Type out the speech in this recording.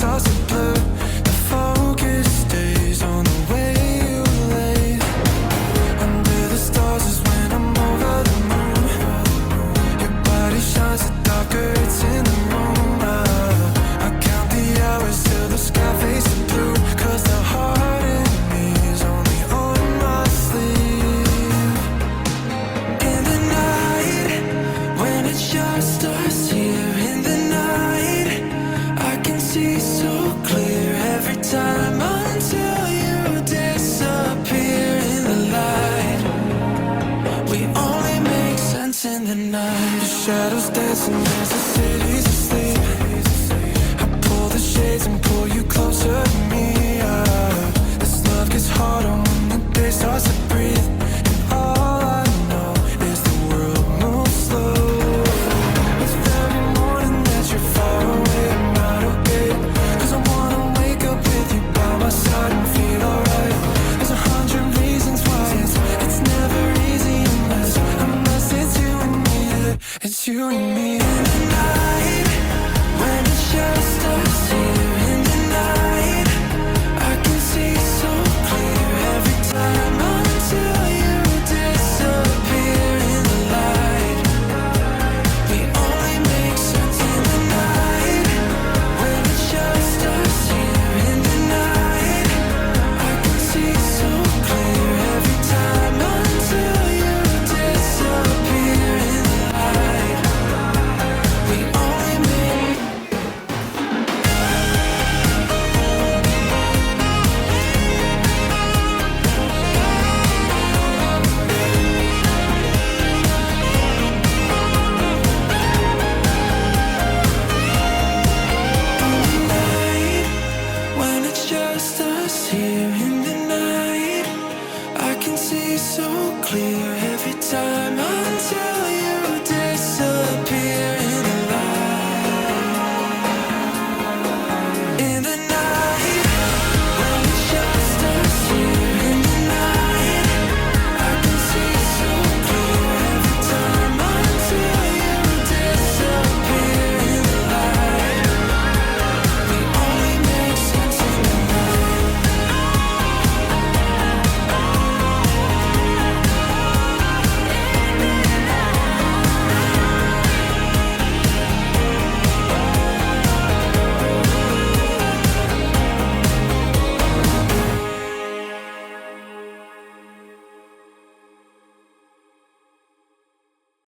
starts to blur. The focus stays on the way you lay. Under the stars is when I'm over the moon. Your body shines the darker it's in the room. I count the hours till the sky fades to blue. 'Cause the heart in me is only on my sleeve. In the night, when it's just us here. In the night, I can see so clear every time until you disappear in the light. We only make sense in the night. The shadows dancing as the city's